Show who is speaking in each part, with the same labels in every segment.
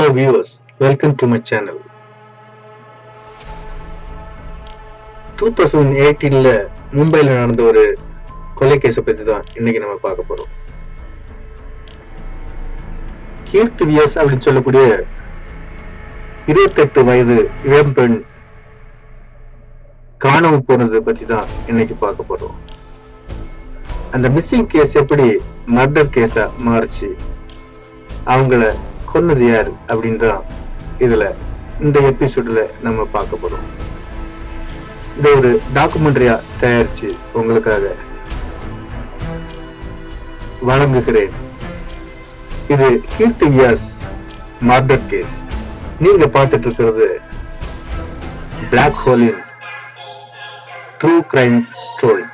Speaker 1: Hello viewers, welcome to my channel. 2018ல மும்பைல நடந்த ஒரு கொலை கேஸை பத்தி தான் இன்னைக்கு நம்ம பார்க்க போறோம். கீர்த்தி வியாஸ் அப்படின்னு சொல்லக்கூடிய 28 வயது இளம்பெண் காணாம போனதை பத்தி தான் இன்னைக்கு பார்க்க போறோம். அந்த மிஸ்ஸிங் கேஸ் எப்படி மர்டர் கேஸா மாறுச்சு, அவங்கள கொன்னது யார் அப்படின்னு தான் இதுல இந்த எபிசோட்ல நம்ம பார்க்க போறோம். இது ஒரு டாக்குமெண்ட்ரியா தயாரிச்சு உங்களுக்காக வழங்குகிறேன். இது கீர்த்தி வியாஸ் மர்டர் கேஸ். நீங்க பார்த்துட்டு இருக்கிறது பிளாக் ஹோலின் ட்ரூ கிரைம் ஸ்டோரி.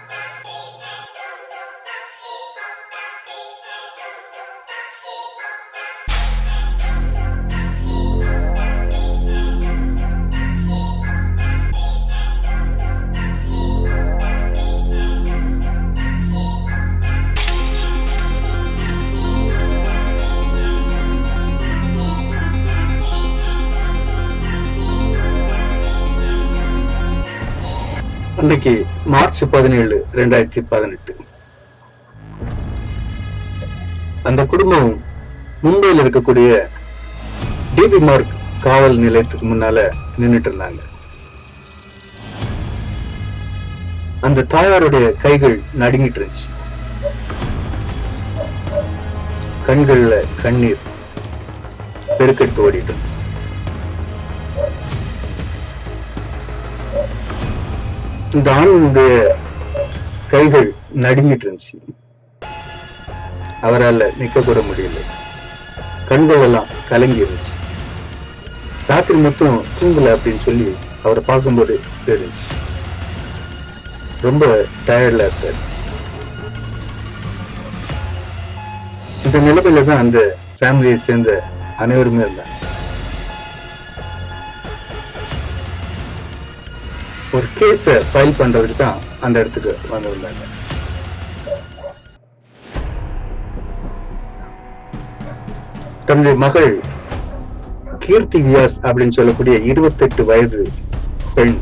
Speaker 1: அன்னைக்கு மார்ச் 17, 2018. அந்த குடும்பம் மும்பையில் இருக்கக்கூடிய டிபி மார்க் காவல் நிலையத்துக்கு முன்னால நின்றுட்டு இருந்தாங்க. அந்த தாயாருடைய கைகள் நடுங்கிட்டு இருந்துச்சு. கண்கள்ல கண்ணீர் பெருக்கெடுத்து ஓடிட்டு இருந்துச்சு. இந்த ஆணுடைய கைகள் நடுங்கிட்டு இருந்துச்சு. அவரால் நிக்க கூட முடியல. கண்கள் எல்லாம் கலங்கி இருந்துச்சு. ராத்திரி மட்டும் தூங்கல அப்படின்னு சொல்லி அவரை பார்க்கும்போது தெரிஞ்சு ரொம்ப டயர்ட்ல இருக்காரு. இந்த நிலைமையில தான் அந்த ஃபேமிலியை சேர்ந்த அனைவருமே இருந்தாங்க. ஒரு கேஸ ஃபைல் பண்றதுக்கு தான் அந்த இடத்துக்கு வந்திருந்தாங்க. தன்னுடைய மகள் கீர்த்தி வியாஸ் அப்படின்னு சொல்லக்கூடிய 28 வயது பெண்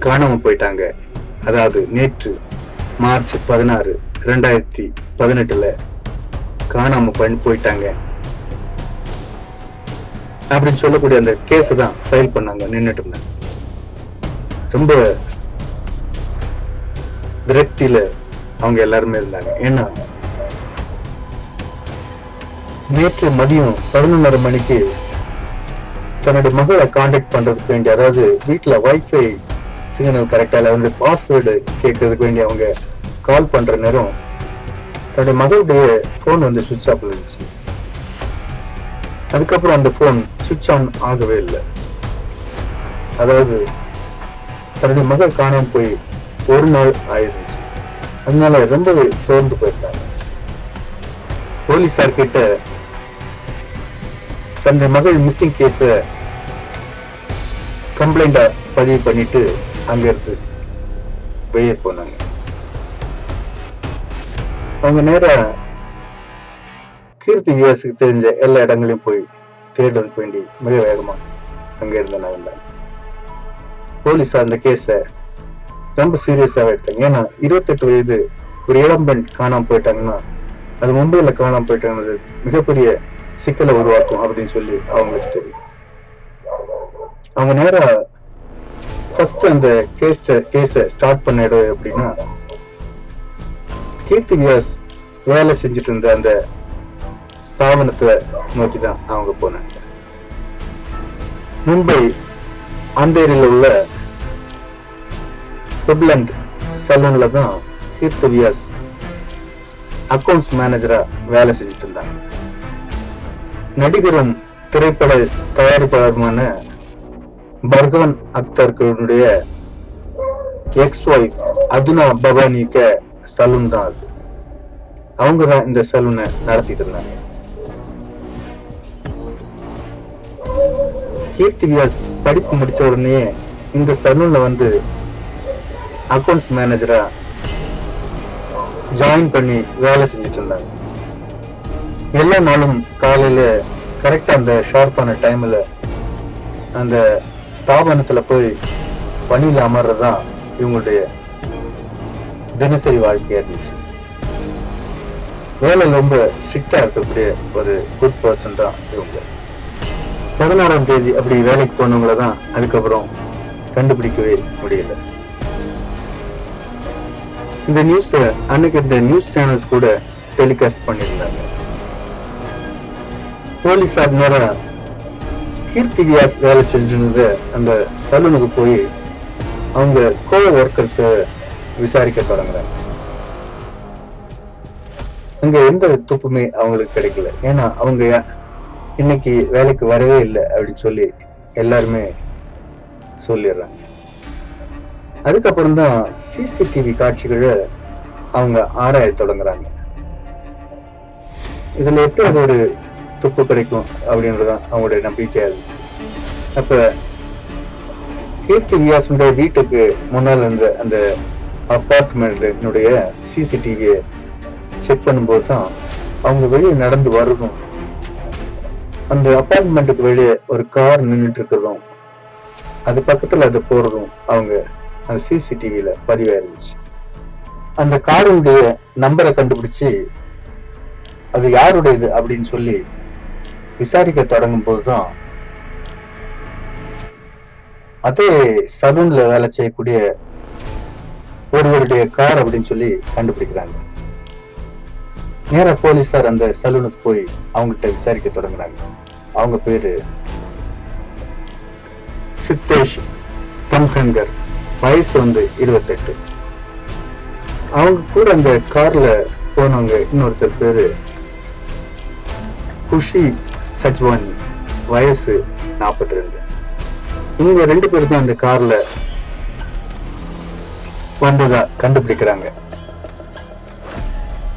Speaker 1: காணாம போயிட்டாங்க. அதாவது நேற்று மார்ச் 16, 2018 காணாம போயிட்டாங்க அப்படின்னு சொல்லக்கூடிய அந்த கேஸை தான் ஃபைல் பண்ணாங்க. நின்றுட்டு இருந்தாங்க. ரொம்ப விரக்தியில அவங்க எல்லாருமே இருந்தாங்க. ஏன்னா நேற்று மதியம் 11:30 மணிக்கு தன்னுடைய மகளை கான்டாக்ட் பண்றதுக்கு வேண்டி, அதாவது வீட்டுல வைஃபை சிக்னல் கரெக்டா இல்ல, அவனுடைய பாஸ்வேர்டு கேட்கறதுக்கு வேண்டி அவங்க கால் பண்ற நேரம் தன்னுடைய மகளுடைய போன் வந்து சுவிட்ச் ஆஃப்ல இருந்துச்சு. அதுக்கப்புறம் அந்த போன் சுவிட்ச் ஆன் ஆகவே இல்லை. அதாவது தன்னுடைய மகள் காணாம போய் ஒரு நாள் ஆயிருந்துச்சு. அதனால ரொம்பவே சோர்ந்து போயிருந்தாங்க. போலீசார் கிட்ட தன்னுடைய மகள் மிஸ்ஸிங் கேஸ கம்ப்ளைண்டா பதிவு பண்ணிட்டு அங்க இருந்து வெளியே போனாங்க. அவங்க நேரா கீர்த்தி வியாஸுக்கு தெரிஞ்ச எல்லா இடங்களையும் போய் தேடுறதுக்கு வேண்டி மிக வேகமா அங்க இருந்து நகர்ந்தாங்க. போலீஸ் அந்த கேஸ ரொம்ப சீரியஸாவே எடுத்தாங்க. ஏன்னா 28 வயது ஒரு இளம்பெண் காணாம போயிட்டாங்கன்னா அது மும்பையில காணாம போயிட்டாங்க மிகப்பெரிய சிக்கலை உருவாக்கும் அப்படின்னு சொல்லி அவங்களுக்கு தெரியும். அவங்க நேரா ஃபர்ஸ்ட் அந்த கேஸ ஸ்டார்ட் பண்ண இடம் எப்படின்னா, கீர்த்தி வியாஸ் வேலை செஞ்சுட்டு இருந்த அந்த ஸ்தாபனத்தை நோக்கி தான் அவங்க போனாங்க. மும்பை அந்தேரியில் உள்ள வெப்லண்ட் சலூன்ல தான் கீர்த்தி வியாஸ் அக்கவுண்ட்ஸ் மேனேஜரா வேலை செஞ்சுட்டு இருந்தாங்க. நடிகரும் திரைப்பட தயாரிப்பாளருமான பர்கான் அக்தர்களுடைய எக்ஸ் ஒய்ஃப் அதுனா பவானிக்க சலூன் தான் அது. அவங்க தான் இந்த சலூனை நடத்திட்டு இருந்தாங்க. கீர்த்தி வியாஸ் படிப்பு முடிச்ச உடனே இந்த சலூன்ல வந்து அக்கவுண்ட்ஸ் மேனேஜரா ஜாயின் பண்ணி வேலை செஞ்சுட்டு இருந்தாங்க. எல்லா நாளும் காலையில கரெக்டா அந்த ஷார்ப்பான டைம்ல அந்த ஸ்தாபனத்துல போய் பணியில அமர்றதுதான் இவங்களுடைய தினசரி வாழ்க்கையா இருந்துச்சு. வேலை ரொம்ப ஸ்ட்ரிக்டா இருக்கக்கூடிய ஒரு குட் பர்சன் தான் இவங்க. 16ஆம் தேதி அப்படி வேலைக்கு போனவங்கள தான் அதுக்கப்புறம் கண்டுபிடிக்கவே முடியல. இந்த நியூஸ் அன்னைக்கு இந்த நியூஸ் சேனல்ஸ் கூட டெலிகாஸ்ட் பண்ணியிருந்தாங்க. போலீஸார் நேரம் கீர்த்தி வியாஸ் வேலை செஞ்சிருந்த அந்த சலூனுக்கு போய் அவங்க கோ ஒர்க்கர்ஸ் விசாரிக்க தொடங்குறாங்க. அங்க எந்த துப்புமே அவங்களுக்கு கிடைக்கல. ஏன்னா அவங்க இன்னைக்கு வேலைக்கு வரவே இல்லை அப்படின்னு சொல்லி எல்லாருமே சொல்லிடுறாங்க. அதுக்கப்புறம் தான் சிசிடிவி காட்சிகளை அவங்க ஆராய தொடங்குறாங்க. இதுல எப்படி அது ஒரு துப்பு கிடைக்கும் அப்படின்றதுதான் அவங்களுடைய நம்பிக்கையா இருந்துச்சு. அப்ப கீர்த்தி வியாசுடைய வீட்டுக்கு முன்னால் இருந்த அந்த அப்பார்ட்மெண்ட்னுடைய சிசிடிவியை செக் பண்ணும்போது தான் அவங்க வெளியே நடந்து வருதும், அந்த அப்பார்ட்மெண்ட்டுக்கு வெளியே ஒரு கார் நின்றுட்டு இருக்கிறதும், அது பக்கத்துல அது போறதும் அவங்க அந்த சிசிடிவியில பதிவாயிருந்துச்சு. அந்த காருடைய நம்பரை கண்டுபிடிச்சு அது யாருடையது அப்படின்னு சொல்லி விசாரிக்க தொடங்கும் போதுதான் அதே சலூன்ல வேலை செய்யக்கூடிய ஒருவருடைய கார் அப்படின்னு சொல்லி கண்டுபிடிக்கிறாங்க. நேரா போலீஸார் அந்த சலூனுக்கு போய் அவங்ககிட்ட விசாரிக்க தொடங்குறாங்க. அவங்க பேரு சித்தேஷ் தம்கன்கர், வயசு 28. அவங்க கூட அந்த கார்ல போனவங்க இன்னொருத்தர் பேரு குஷி சஜ்வானி, வயசு 42. இவங்க 2 பேரும் தான் அந்த கார்ல வந்ததா கண்டுபிடிக்கிறாங்க.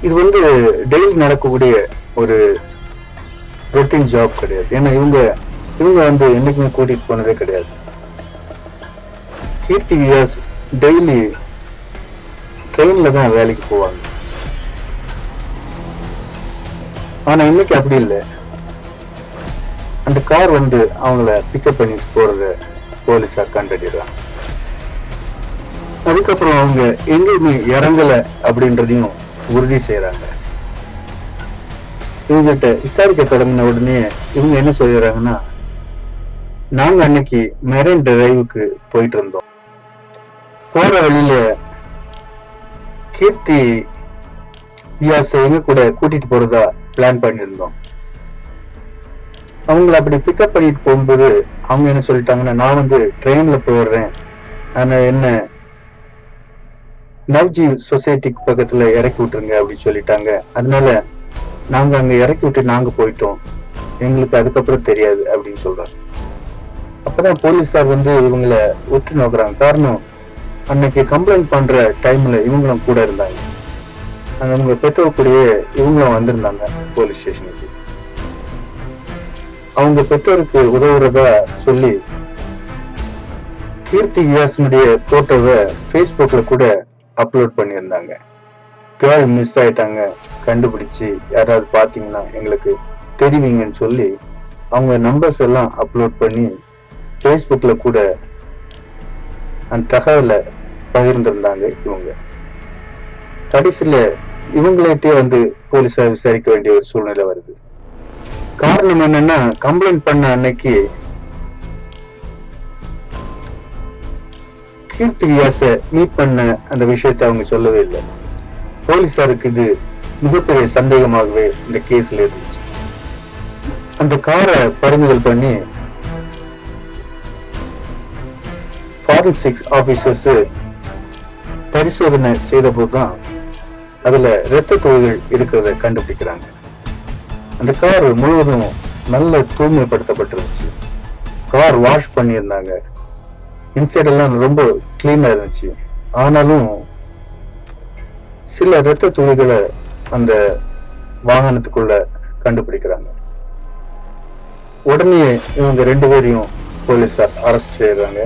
Speaker 1: இது டெய்லி நடக்கக்கூடிய ஒரு ரொட்டீன் ஜாப் கிடையாது. ஏன்னா இவங்க என்னைக்குமே கூட்டிட்டு போனதே கிடையாது. கீர்த்தி வியாஸ் டெய்லி ட்ரெயின்ல தான் வேலைக்கு போவாங்க. ஆனா இன்னைக்கு அப்படி இல்லை. அந்த கார் அவங்கள பிக்கப் பண்ணி போறத போலீஸார் கண்டறிறாங்க. அதுக்கப்புறம் அவங்க எங்கேயுமே இறங்கல அப்படின்றதையும் உறுதி செய்யறாங்க. இவங்கிட்ட விசாரிக்க தொடங்கின உடனே இவங்க என்ன சொல்லிடுறாங்கன்னா, நாங்க அன்னைக்கு மெரைன் டிரைவுக்கு போயிட்டு இருந்தோம். போற வழியில கீர்த்தி வியாஸ் எங்க கூட கூட்டிட்டு போறதா பிளான் பண்ணியிருந்தோம். அவங்கள அப்படி பிக்கப் பண்ணிட்டு போகும்போது அவங்க என்ன சொல்லிட்டாங்கன்னா, நான் ட்ரெயின்ல போயிடுறேன், ஆனா என்ன நவ்ஜி சொசைட்டிக்கு பக்கத்துல இறக்கி விட்டுருங்க அப்படின்னு சொல்லிட்டாங்க. அதனால நாங்க அங்க இறக்கி விட்டு நாங்க போயிட்டோம், எங்களுக்கு அதுக்கப்புறம் தெரியாது அப்படின்னு சொல்றாங்க. அப்பதான் போலீஸார் இவங்களை உற்று நோக்குறாங்க. காரணம், அன்னைக்கு கம்ப்ளைண்ட் பண்ற டைம்ல இவங்களும் கூட இருந்தாங்க. அவங்க பெற்றோர் கூடயே இவங்களும் வந்திருந்தாங்க போலீஸ் ஸ்டேஷனுக்கு. அவங்க பெற்றோருக்கு உதவுறதா சொல்லி கீர்த்தி வியாசனுடைய போட்டோவை ஃபேஸ்புக்ல கூட அப்லோட் பண்ணியிருந்தாங்க. கேர்ள் மிஸ் ஆயிட்டாங்க, கண்டுபிடிச்சு யாராவது பாத்தீங்கன்னா எங்களுக்கு தெரிவிங்கன்னு சொல்லி அவங்க நம்பர்ஸ் எல்லாம் அப்லோட் பண்ணி ஃபேஸ்புக்ல கூட அந்த தகவலை பகிர்ந்திருந்தாங்க. இவங்க கடைசியில இவங்கள்ட்டே போலீஸார் விசாரிக்க வேண்டிய ஒரு சூழ்நிலை வருது. காரணம் என்னன்னா, கம்ப்ளைண்ட் பண்ண அன்னைக்கு கீர்த்தி வியாச மீட் பண்ண அந்த விஷயத்தை அவங்க சொல்லவே இல்லை. போலீஸாருக்கு இது மிகப்பெரிய சந்தேகமாகவே இந்த கேஸ்ல இருந்துச்சு. அந்த காரை பறிமுதல் பண்ணி ஃபாரன்சிக்ஸ் ஆபீசர்ஸ் பரிசோதனை செய்த போதுதான் அதுல இரத்த துளிகள் இருக்கிறத கண்டுபிடிக்கிறாங்க. அந்த கார் முழுவதும் நல்ல தூய்மைப்படுத்தப்பட்டிருந்துச்சு. கார் வாஷ் பண்ணியிருந்தாங்க. இன்சைட் எல்லாம் ரொம்ப கிளீனா இருந்துச்சு. ஆனாலும் சில இரத்த துளிகளை அந்த வாகனத்துக்குள்ள கண்டுபிடிக்கிறாங்க. உடனே இவங்க 2 பேரையும் போலீஸார் அரெஸ்ட் செய்யறாங்க.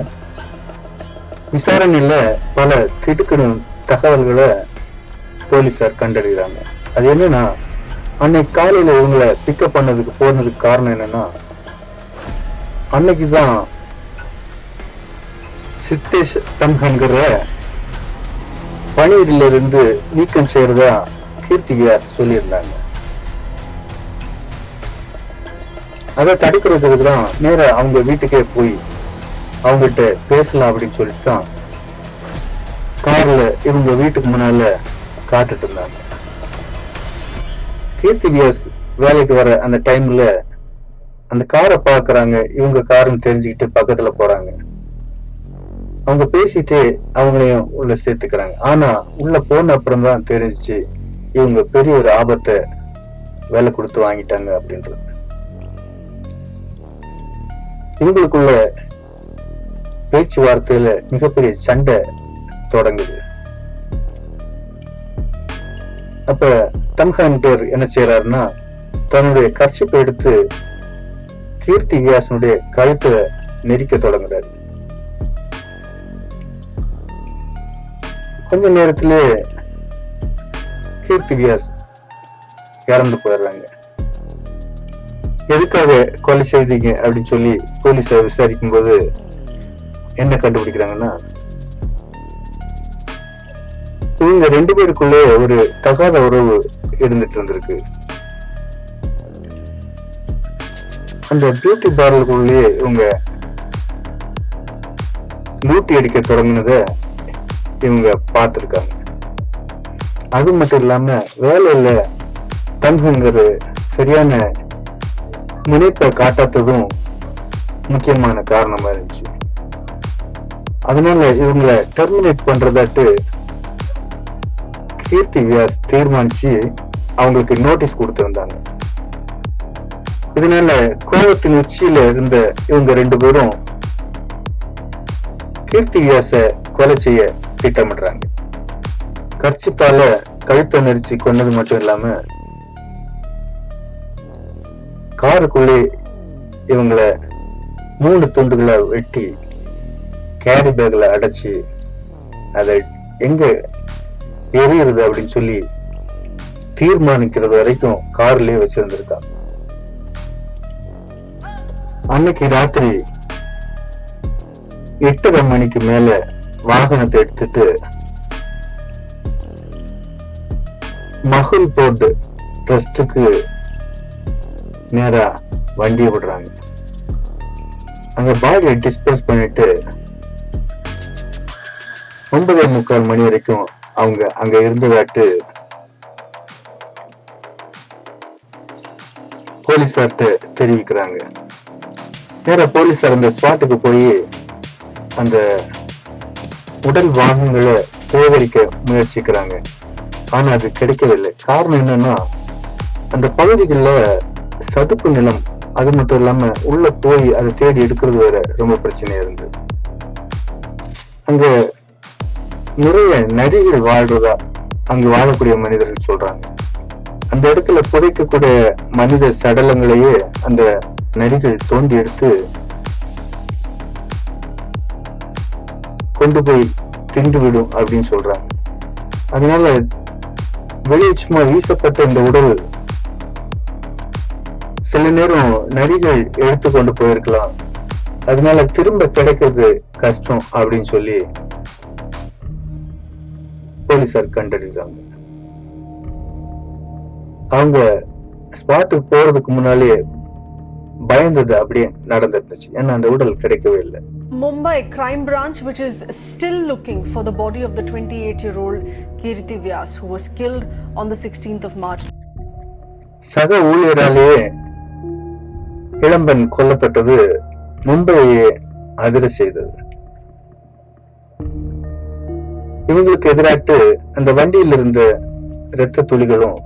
Speaker 1: விசாரணையில பல திடுக்கிடும் தகவல்களை போலீஸார் கண்டறிகிறாங்க. அது என்னன்னா, அன்னைக்கு காலையில இவங்களை பிக்கப் பண்ணதுக்கு போனதுக்கு காரணம் என்னன்னா, அன்னைக்குதான் சித்தேஷ் தம்ஹன்கிற பணியில இருந்து நீக்கம் செய்யறதா கீர்த்தி வியாஸ் சொல்லியிருந்தாங்க. அதை தடுக்கிறதுக்கு தான் நேரா அவங்க வீட்டுக்கே போய் அவங்ககிட்ட பேசலாம் அப்படின்னு சொல்லிட்டு தான் கார்ல இவங்க வீட்டுக்கு முன்னால காத்துட்டு இருந்தாங்க. கீர்த்தி வியாஸ் வேலைக்கு வர அந்த டைம்ல அந்த காரை பாக்குறாங்க. இவங்க காருன்னு தெரிஞ்சுக்கிட்டு பக்கத்துல போறாங்க. அவங்க பேசிட்டு அவங்களையும் உள்ள சேர்த்துக்கிறாங்க. ஆனா உள்ள போன அப்புறம் தான் தெரிஞ்சிச்சு இவங்க பெரிய ஒரு ஆபத்தை வேலை கொடுத்து வாங்கிட்டாங்க அப்படின்றது. இவங்களுக்குள்ள பேச்சுவார்த்தையில மிகப்பெரிய சண்டை தொடங்குது. அப்ப தம்ஹான் பேர் என்ன செய்யறாருன்னா, தன்னுடைய கர்ச்சிப்பை எடுத்து கீர்த்தி வியாசனுடைய கழுத்தை நெரிக்க தொடங்குறாரு. கொஞ்ச நேரத்திலே கீர்த்தி வியாஸ் இறந்து போயிடுறாங்க. எதுக்காக கொலை செய்தீங்க அப்படின்னு சொல்லி போலீஸ விசாரிக்கும் போது என்ன கண்டுபிடிக்கிறாங்கன்னா, இவங்க 2 பேருக்குள்ளே ஒரு தகாத உறவு இருந்துட்டு இருந்திருக்கு. அந்த பியூட்டி பார்லருக்குள்ளேயே இவங்க லூட்டி அடிக்க தொடங்கினத இவங்க பார்த்திருக்காங்க. அது மட்டும் இல்லாம வேலையில தங்குங்கிற சரியான முனைப்பை காட்டாததும் முக்கியமான காரணமா இருந்துச்சு. அதனால இவங்களை டெர்மினேட் பண்றதாட்டு கீர்த்தி வியாஸ் தீர்மானிச்சு அவங்களுக்கு நோட்டீஸ் கொடுத்திருந்தாங்க. இதனால கோபத்தின் உச்சியில இருந்த இவங்க 2 பேரும் கீர்த்தி வியாச கொலை செய்ய திட்டமிடுறாங்க. கர்ச்சிப்பால கழுத்தை நெரிச்சு கொன்னது மட்டும் இல்லாம காருக்குள்ளே இவங்களை 3 துண்டுகளை வெட்டி கேரி பேக்ல அடைச்சு அதை எங்க எரியுறது அப்படின்னு சொல்லி தீர்மானிக்கிறது வரைக்கும் கார்லயே வச்சிருந்திருக்காங்க. அன்னைக்கு ராத்திரி 8:30 மணிக்கு மேல வாகனத்தை எடுத்துட்டு மஹுல் போர்டு ட்ரஸ்டுக்கு நேரா வண்டியை விடுறாங்க. அங்க பாடியை டிஸ்போஸ் பண்ணிட்டு 9:45 மணி வரைக்கும் அவங்க அங்க இருந்ததாட்டு போலீசார்ட்ட தெரிவிக்கிறாங்க. நேர போலீசார் அந்த ஸ்பாட்டுக்கு போய் அந்த உடல் வாகனங்களை சேகரிக்க முயற்சிக்கிறாங்க. ஆனா அது கிடைக்கவில்லை. காரணம் என்னன்னா, அந்த பகுதிகளில் சதுப்பு நிலம், அது மட்டும் இல்லாம உள்ள போய் அதை தேடி எடுக்கிறது வேற ரொம்ப பிரச்சனையா இருந்தது. அங்க நிறைய நரிகள் வாழ்றதா அங்கு வாழக்கூடிய மனிதர்கள் சொல்றாங்க. அந்த இடத்துல புதைக்கக்கூடிய மனித சடலங்களையே அந்த நரிகள் தோண்டி எடுத்து கொண்டு போய் தின்று விடும் அப்படின்னு சொல்றாங்க. அதனால வெளியே சும்மா வீசப்பட்ட இந்த உடல் சில நேரம் நரிகள் எடுத்துக்கொண்டு போயிருக்கலாம். அதனால திரும்ப கிடைக்கிறது கஷ்டம் அப்படின்னு சொல்லி போலீசார் கண்டறிறாங்க. அவங்க ஸ்பாட்டுக்கு போறதுக்கு முன்னாலே பயந்தது அப்படியே நடந்துருந்துச்சு. ஏன்னா அந்த உடல் கிடைக்கவே இல்லை.
Speaker 2: Mumbai crime branch, which is still looking for the body of the 28-year-old Kirti Vyas, who was killed on the 16th of March.
Speaker 1: சக ஊழியராலேயே இளம்பெண் கொல்லப்பட்டது மும்பையை அதிர செய்தது. இவங்களுக்கு எதிராட்டு அந்த வண்டியில் இருந்த இரத்த துளிகளும்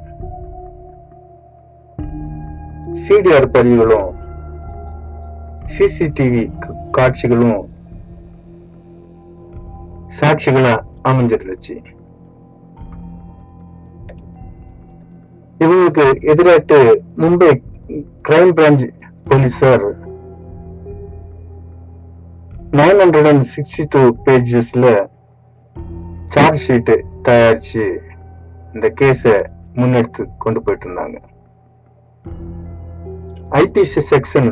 Speaker 1: சிடிஆர் பதிவுகளும் சிசிடிவி காட்சிகளும் சாட்சிகளா அமைஞ்சிருந்துச்சு. இவங்களுக்கு எதிராட்டு மும்பை கிரைம் பிரான்ச் போலீசார் 962 பேஜஸ்ல சார்ஜ் ஷீட் தயாரிச்சு இந்த கேஸ முன்னெடுத்து கொண்டு போயிட்டு இருந்தாங்க. IPC section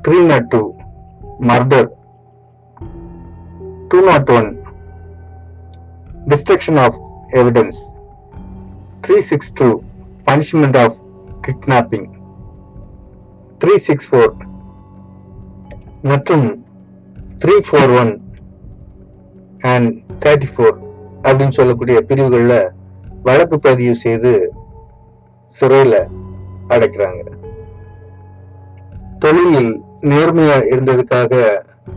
Speaker 1: 302 murder, 201 destruction of evidence, 362 punishment of kidnapping, 364 மற்றும் 341 and 34 அப்படின்னு சொல்லக்கூடிய பிரிவுகள்ல வழக்கு பதிவு செய்து சிறையில அடைக்கிறாங்க. தொழிலில் நேர்மையா இருந்ததுக்காக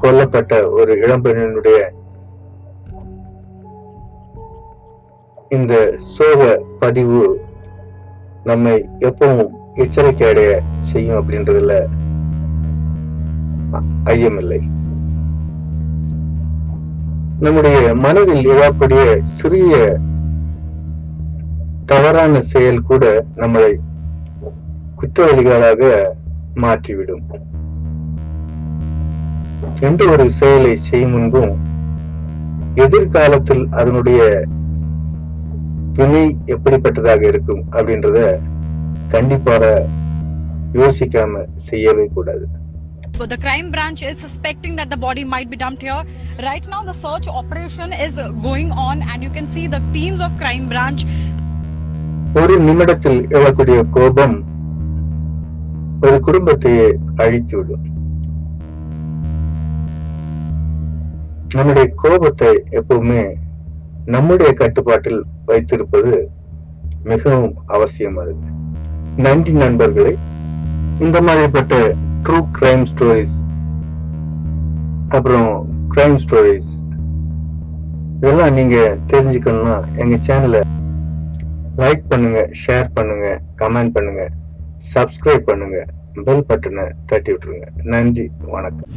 Speaker 1: கொல்லப்பட்ட ஒரு இளம்பெண்ணினுடைய இந்த சோக பதிவு நம்மை எப்பவும் எச்சரிக்கை அடைய செய்யும் அப்படின்றதுல ஐயமில்லை. நம்முடைய மனதில் எழக்கூடிய சிறிய தவறான செயல் கூட நம்மளை குற்றவாளிகளாக மாற்றிவிடும். எந்த ஒரு செயலை செய்யும் முன்பும் எதிர்காலத்தில் அதனுடைய வினை எப்படிப்பட்டதாக இருக்கும் அப்படின்றத கண்டிப்பாக யோசிக்காம செய்யவே கூடாது.
Speaker 3: So the crime branch is suspecting that the body might be dumped here. Right now the search operation is going on and you can see the teams of crime branch.
Speaker 1: ஒரு நிமிடத்தில் எழக்கூடிய கோபம் ஒரு குடும்பத்தையே அழித்துவிடும். நம்முடைய கோபத்தை எப்பவுமே நம்முடைய கட்டுப்பாட்டில் வைத்திருப்பது மிகவும் அவசியமானது. நன்றி நண்பர்களே. இந்த மாதிரிப்பட்ட ட்ரூ கிரைம் ஸ்டோரிஸ், அப்புறம் கிரைம் ஸ்டோரிஸ் இதெல்லாம் நீங்க தெரிஞ்சுக்கணும்னா எங்க சேனலை லைக் பண்ணுங்க, ஷேர் பண்ணுங்க, கமெண்ட் பண்ணுங்க, சப்ஸ்கிரைப் பண்ணுங்க, பெல் பட்டனை தட்டி விட்டுருங்க. நன்றி, வணக்கம்.